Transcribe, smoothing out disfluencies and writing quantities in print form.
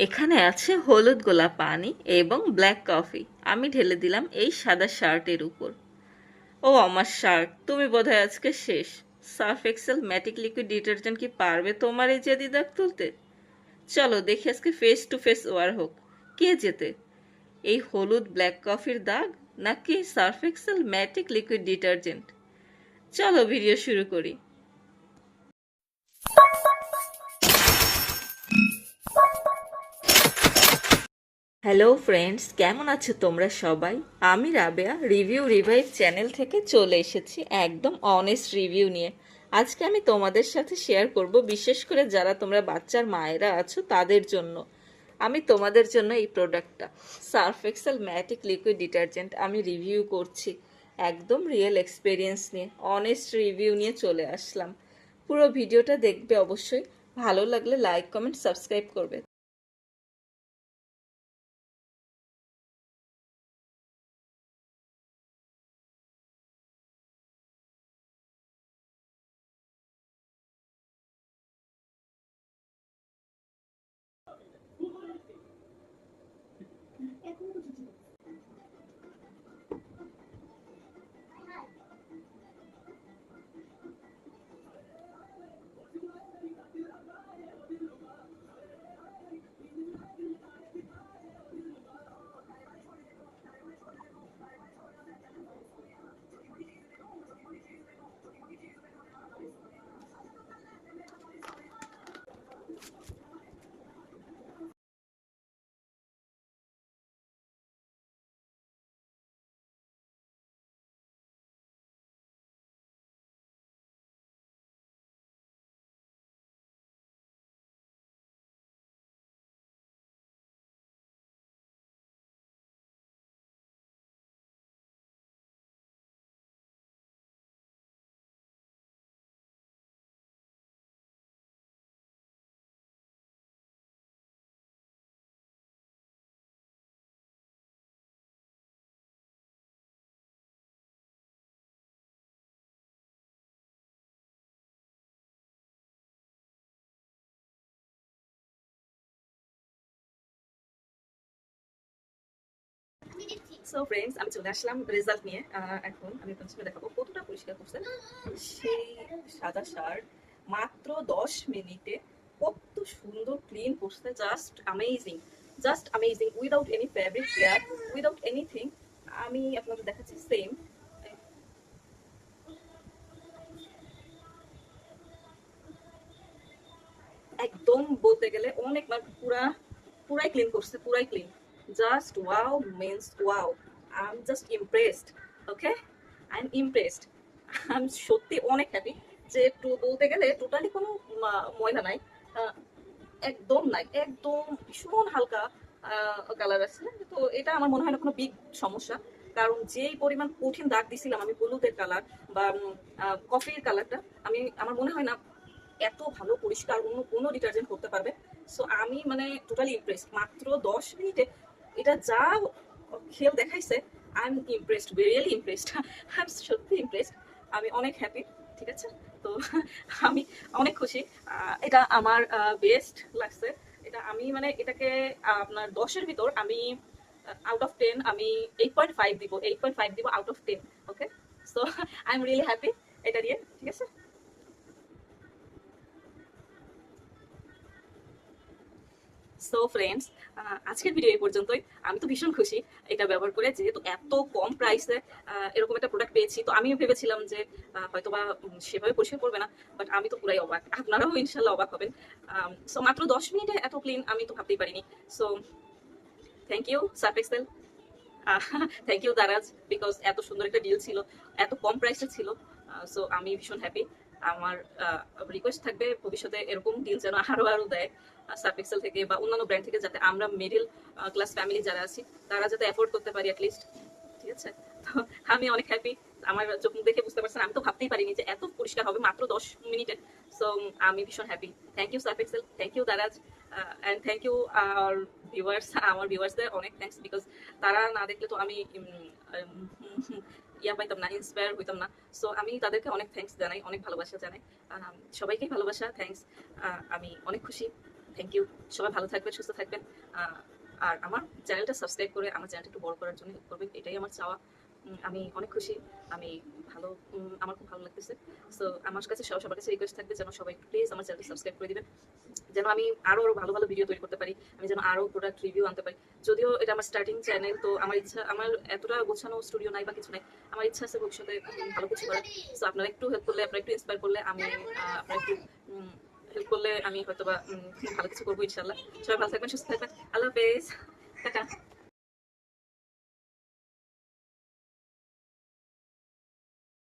এখানে আছে হলুদ গোলা পানি এবং ব্ল্যাক কফি। আমি ঢেলে দিলাম এই সাদা শার্টের উপর। ও আমার শার্ট, তুমি বোধহয় আজকে শেষ। Surf Excel Matic liquid detergent কি পারবে তোমার এই জেদি দাগ তুলতে? চলো দেখি আজকে ফেস টু ফেস ওয়ার হোক। কে জেতে, এই হলুদ ব্ল্যাক কফির দাগ নাকি Surf Excel Matic liquid detergent? চলো ভিডিও শুরু করি। হ্যালো ফ্রেন্ডস, কেমন আছো তোমরা সবাই? আমি রাবেয়া রিভিউ রিভাইভ চ্যানেল থেকে চলে এসেছি একদম অনেস্ট রিভিউ নিয়ে। আজকে আমি তোমাদের সাথে শেয়ার করব, বিশেষ করে যারা তোমরা বাচ্চার মায়েরা আছো তাদের জন্য। আমি তোমাদের জন্য এই প্রোডাক্টটা Surf Excel Matic liquid detergent আমি রিভিউ করছি একদম রিয়েল এক্সপিরিয়েন্স নিয়ে, অনেস্ট রিভিউ নিয়ে চলে আসলাম। পুরো ভিডিওটা দেখবে অবশ্যই, ভালো লাগলে লাইক কমেন্ট সাবস্ক্রাইব করবে। সো ফ্রেন্ডস, আমি চলে আসলাম রেজাল্ট নিয়ে। এখন আমি আপনাদের দেখাবো কতটা পরিষ্কার করছে সেই সাদা শার্ট মাত্র 10 মিনিটে। কত সুন্দর ক্লিন করছে, just amazing, just amazing, without any fabric care, without anything. আমি আপনাদের দেখাচ্ছি সেম। একদম বলতে গেলে অনেক, মানে পুরাই ক্লিন করছে, পুরাই clean. Just wow, means wow. I am just impressed. Okay, I am impressed. I am সত্যি অনেক হ্যাপি যে একটু বলতে গেলে টোটালি কোনো ময়লা নাই। আহ, একদম নাই, একদম ভীষণ হালকা কালার আছে। তো এটা আমার মনে হয় না কোনো বিগ সমস্যা, কারণ যেই পরিমাণ কঠিন দাগ দিছিলাম আমি হলুদের কালার বা কফির কালারটা, আমার মনে হয় না এত ভালো পরিষ্কার অন্য কোনো ডিটারজেন্ট করতে পারবে। সো আমি মানে টোটালি ইমপ্রেস মাত্র 10 মিনিটে। এটা যা খেল দেখাইছে, I am impressed, really impressed. I am সত্যি ইমপ্রেসড। আমি অনেক হ্যাপি। ঠিক আছে, তো আমি অনেক খুশি। এটা আমার বেস্ট লাগছে। এটা আমি মানে এটাকে আপনার 10-এর ভিতর আমি আউট অফ 10 আমি 8.5 দিব, 8.5 দিব out of 10। Okay, so I am really happy এটা দিয়ে। ঠিক আছে, সো ফ্রেন্ডস, আজকের ভিডিও এই পর্যন্তই। আমি তো ভীষণ খুশি এটা ব্যবহার করে, যেহেতু এত কম প্রাইসে এরকম একটা প্রোডাক্ট পেয়েছি। তো আমিও ভেবেছিলাম যে হয়তোবা সেভাবে পরিষ্কার করবে না, বাট আমি তো পুরাই অবাক, আপনারাও ইনশাল্লাহ অবাক হবেন। সো মাত্র 10 মিনিটে এত ক্লিন আমি তো ভাবতেই পারিনি। So thank you Surf Excel, thank you Daraz, because এত সুন্দর একটা ডিল ছিল, এত কম প্রাইসে ছিল। সো আমি ভীষণ হ্যাপি। আমার রিকোয়েস্ট থাকবে ভবিষ্যতে এরকম ডিল যেন আরো আরো দেয় সার্ফ এক্সেল থেকে বা অন্যান্য ব্র্যান্ড থেকে, যাতে আমরা মিডিল ক্লাস ফ্যামিলি যারা আছি তারা যাতে অ্যাফোর্ড করতে পারি অ্যাটলিস্ট। ঠিক আছে, তো আমি অনেক হ্যাপি। আমার চোখ মুখ দেখে বুঝতে পারছেন, আমি তো ভাবতেই পারিনি যে এত পরিষ্কার হবে মাত্র 10 মিনিটে। সো আমি ভীষণ happy. Thank you Surf Excel, thank you Daraz, and thank you আর ভিউয়ার্স। আমার ভিউয়ার্সদের অনেক থ্যাংকস, বিকজ তারা না দেখলে তো আমি ইয়া পাইতাম না, ইন্সপায়ার হইতাম না। সো আমি তাদেরকে অনেক থ্যাংকস জানাই, অনেক ভালোবাসা জানাই। সবাইকেই ভালোবাসা, থ্যাংকস। আমি অনেক খুশি। Thank you. সবাই ভালো থাকবেন, সুস্থ থাকবেন। আর আমার চ্যানেলটা সাবস্ক্রাইব করে আমার চ্যানেলটা একটু বড় করার জন্য হেল্প করবেন, এটাই আমার চাওয়া। আমি অনেক খুশি, আমি ভালো, আমার খুব ভালো লাগতেছে। সো আমার কাছে সবার কাছে রিকোয়েস্ট থাকবে যেন সবাই প্লিজ আমার চ্যানেলটা সাবস্ক্রাইব করে দিবেন, যেন আমি আরো ভালো ভালো ভিডিও তৈরি করতে পারি, আমি যেন আরো প্রোডাক্ট রিভিউ আনতে পারি। যদিও এটা আমার স্টার্টিং চ্যানেল, তো আমার ইচ্ছা, আমার এতটা গোছানো স্টুডিও নাই বা কিছু নাই, আমার ইচ্ছা আছে ভবিষ্যতে ভালো কিছু করার। সো আপনারা একটু হেল্প করলে, আপনারা একটু ইন্সপায়ার করলে, আমি আপনারা একটু হেল্প করলে আমি হয়তো বা ভালো কিছু করবো ইনশাল্লাহ। সবাই ভালো থাকবেন, সুস্থ থাকবেন। আল্লাহ হাফেজ, টাটা।